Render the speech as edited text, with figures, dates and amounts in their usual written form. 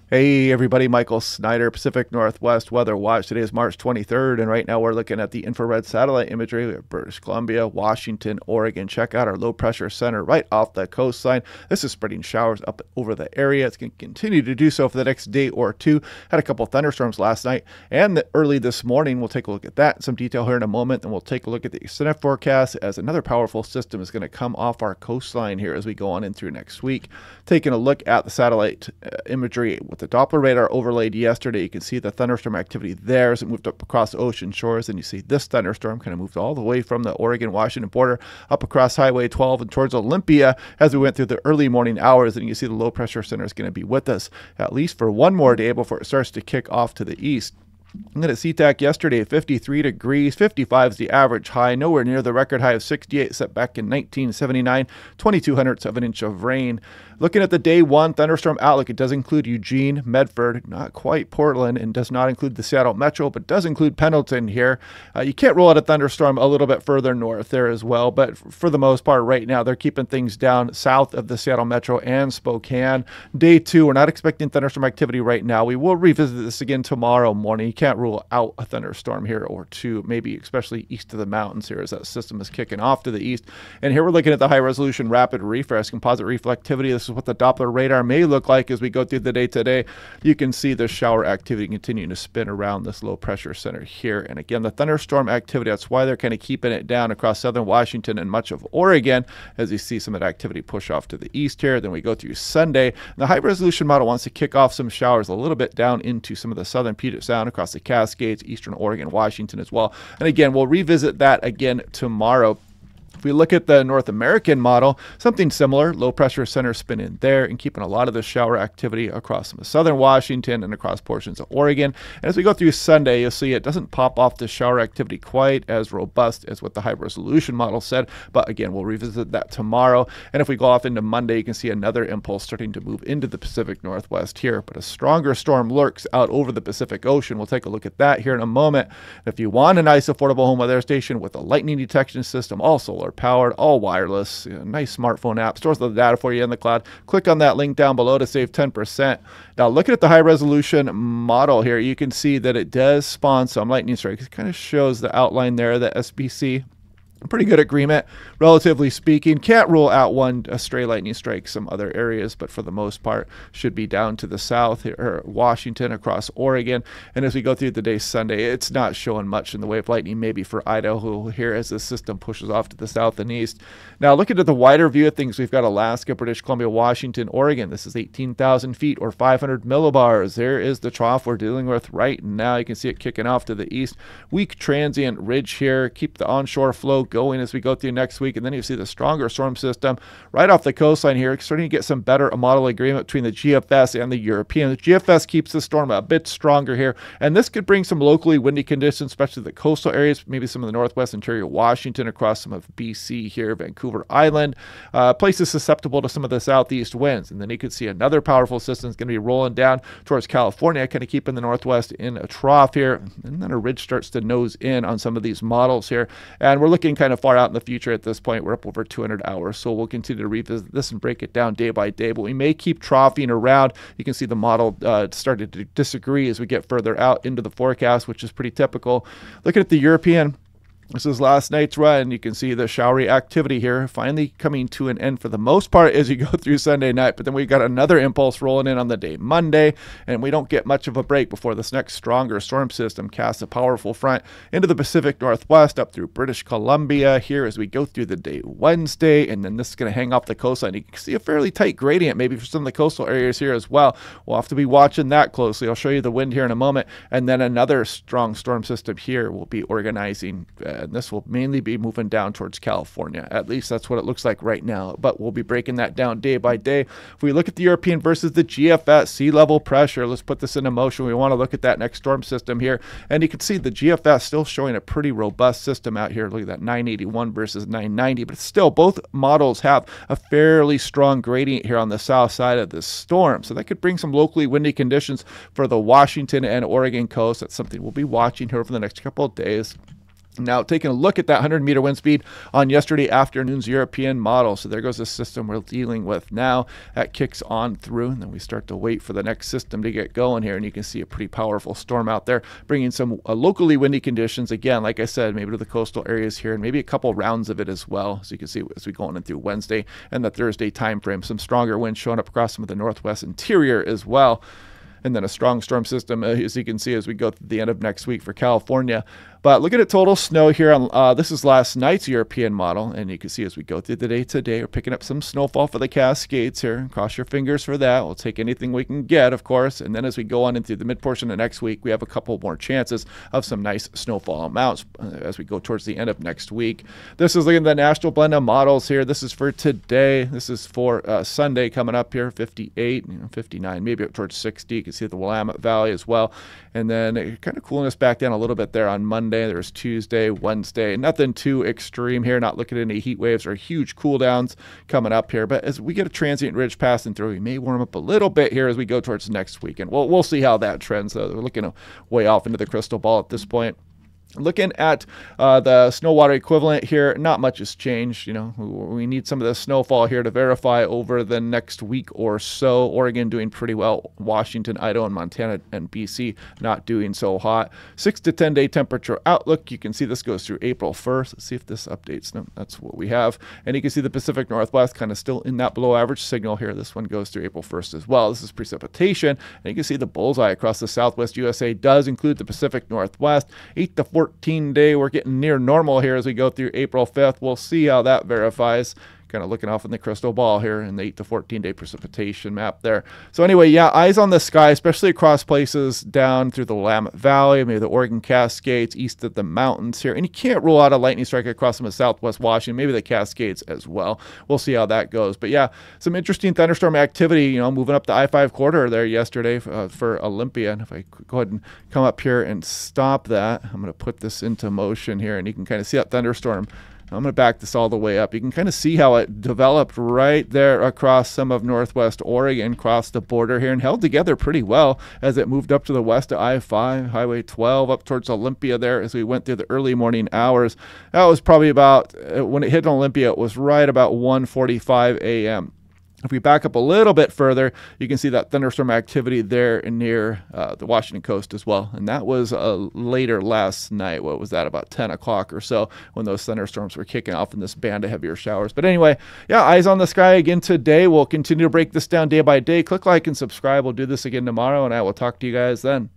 Hey everybody, Michael Snyder, Pacific Northwest Weather Watch. Today is March 23rd, and right now we're looking at the infrared satellite imagery of British Columbia, Washington, Oregon. Check out our low pressure center right off the coastline. This is spreading showers up over the area. It's going to continue to do so for the next day or two. Had a couple thunderstorms last night and early this morning. We'll take a look at that in some detail here in a moment, and we'll take a look at the extended forecast as another powerful system is going to come off our coastline here as we go on in through next week. Taking a look at the satellite imagery with the Doppler radar overlaid yesterday, you can see the thunderstorm activity there as it moved up across the ocean shores. And you see this thunderstorm kind of moved all the way from the Oregon-Washington border up across Highway 12 and towards Olympia as we went through the early morning hours. And you can see the low pressure center is going to be with us at least for one more day before it starts to kick off to the east. Looking at SeaTac yesterday, 53 degrees, 55 is the average high, nowhere near the record high of 68 set back in 1979, 2,200ths of an inch of rain. Looking at the day one thunderstorm outlook, it does include Eugene, Medford, not quite Portland, and does not include the Seattle Metro, but does include Pendleton here. You can't rule out a thunderstorm a little bit further north there as well, but for the most part right now, they're keeping things down south of the Seattle Metro and Spokane. Day two, we're not expecting thunderstorm activity right now. We will revisit this again tomorrow morning. You can't rule out a thunderstorm here or two, maybe especially east of the mountains here as that system is kicking off to the east. And here we're looking at the high resolution rapid refresh composite reflectivity. This is what the Doppler radar may look like as we go through the day today. You can see the shower activity continuing to spin around this low pressure center here. And again, the thunderstorm activity, that's why they're kind of keeping it down across southern Washington and much of Oregon as you see some of that activity push off to the east here. Then we go through Sunday. The high resolution model wants to kick off some showers a little bit down into some of the southern Puget Sound across the Cascades, eastern Oregon, Washington as well. And again, we'll revisit that again tomorrow. If we look at the North American model, something similar, low pressure center spin in there and keeping a lot of the shower activity across some of southern Washington and across portions of Oregon. And as we go through Sunday, you'll see it doesn't pop off the shower activity quite as robust as what the high resolution model said. But again, we'll revisit that tomorrow. And if we go off into Monday, you can see another impulse starting to move into the Pacific Northwest here. But a stronger storm lurks out over the Pacific Ocean. We'll take a look at that here in a moment. If you want a nice affordable home weather station with a lightning detection system, all solar powered, all wireless, nice smartphone app, stores the data for you in the cloud. Click on that link down below to save 10%. Now, looking at the high resolution model here, you can see that it does spawn some lightning strikes. It kind of shows the outline there, the SBC. Pretty good agreement, relatively speaking. Can't rule out a stray lightning strike some other areas, but for the most part should be down to the south or Washington across Oregon. And as we go through the day Sunday, it's not showing much in the way of lightning, maybe for Idaho here as the system pushes off to the south and east. Now looking at the wider view of things, we've got Alaska, British Columbia, Washington, Oregon. This is 18,000 feet or 500 millibars. There is the trough we're dealing with right now. You can see it kicking off to the east. Weak transient ridge here. Keep the onshore flow going as we go through next week. And then you see the stronger storm system right off the coastline here, starting to get some better model agreement between the GFS and the European. The GFS keeps the storm a bit stronger here, and this could bring some locally windy conditions, especially the coastal areas, maybe some of the northwest interior Washington, across some of BC here, Vancouver Island, places susceptible to some of the southeast winds. And then you could see another powerful system is going to be rolling down towards California, kind of keeping the northwest in a trough here. And then a ridge starts to nose in on some of these models here. And we're looking kind of far out in the future at this point. We're up over 200 hours, so we'll continue to revisit this and break it down day by day, but we may keep troughing around. You can see the model started to disagree as we get further out into the forecast, which is pretty typical. Looking at the European, this is last night's run. You can see the showery activity here finally coming to an end for the most part as you go through Sunday night. But then we got another impulse rolling in on the day Monday, and we don't get much of a break before this next stronger storm system casts a powerful front into the Pacific Northwest up through British Columbia here as we go through the day Wednesday. And then this is going to hang off the coastline. You can see a fairly tight gradient maybe for some of the coastal areas here as well. We'll have to be watching that closely. I'll show you the wind here in a moment. And then another strong storm system here will be organizing. And this will mainly be moving down towards California. At least that's what it looks like right now, but we'll be breaking that down day by day. If we look at the European versus the GFS, sea level pressure, let's put this into motion. We want to look at that next storm system here, and you can see the GFS still showing a pretty robust system out here. Look at that 981 versus 990, but still both models have a fairly strong gradient here on the south side of this storm, so that could bring some locally windy conditions for the Washington and Oregon coast. That's something we'll be watching here over the next couple of days. Now, taking a look at that 100-meter wind speed on yesterday afternoon's European model. So there goes the system we're dealing with now. That kicks on through, and then we start to wait for the next system to get going here. And you can see a pretty powerful storm out there, bringing some locally windy conditions. Again, like I said, maybe to the coastal areas here, and maybe a couple rounds of it as well. So you can see as we go on through Wednesday and the Thursday time frame, some stronger winds showing up across some of the northwest interior as well. And then a strong storm system, as you can see, as we go to the end of next week for California. But look at the total snow here. This is last night's European model. And you can see as we go through the day today, we're picking up some snowfall for the Cascades here. Cross your fingers for that. We'll take anything we can get, of course. And then as we go on into the mid portion of next week, we have a couple more chances of some nice snowfall amounts as we go towards the end of next week. This is looking at the national blend of models here. This is for today. This is for Sunday coming up here, 58, 59, maybe up towards 60. You can see the Willamette Valley as well. And then kind of cooling us back down a little bit there on Monday. There's Tuesday, Wednesday, nothing too extreme here. Not looking at any heat waves or huge cool downs coming up here. But as we get a transient ridge passing through, we may warm up a little bit here as we go towards next week. And we'll see how that trends. We're looking way off into the crystal ball at this point. Looking at the snow water equivalent here, not much has changed. We need some of the snowfall here to verify over the next week or so. Oregon doing pretty well. Washington, Idaho, and Montana and BC not doing so hot. 6 to 10 day temperature outlook. You can see this goes through April 1st. Let's see if this updates. No, that's what we have. And you can see the Pacific Northwest kind of still in that below average signal here. This one goes through April 1st as well. This is precipitation. And you can see the bullseye across the Southwest USA does include the Pacific Northwest. 8 to 14 day, we're getting near normal here as we go through April 5th. We'll see how that verifies. Kind of looking off in the crystal ball here in the 8 to 14 day precipitation map there. So anyway, yeah, eyes on the sky, especially across places down through the Willamette Valley, maybe the Oregon Cascades, east of the mountains here. And you can't rule out a lightning strike across some of southwest Washington, maybe the Cascades as well. We'll see how that goes. But yeah, some interesting thunderstorm activity, moving up the I-5 corridor there yesterday for Olympia. And if I go ahead and come up here and stop that, I'm going to put this into motion here, and you can kind of see that thunderstorm. I'm going to back this all the way up. You can kind of see how it developed right there across some of northwest Oregon, crossed the border here, and held together pretty well as it moved up to the west of I-5, Highway 12, up towards Olympia there as we went through the early morning hours. That was probably about, when it hit Olympia, it was right about 1:45 a.m. If we back up a little bit further, you can see that thunderstorm activity there near the Washington coast as well. And that was later last night. What was that, about 10 o'clock or so, when those thunderstorms were kicking off in this band of heavier showers. But anyway, yeah, eyes on the sky again today. We'll continue to break this down day by day. Click like and subscribe. We'll do this again tomorrow, and I will talk to you guys then.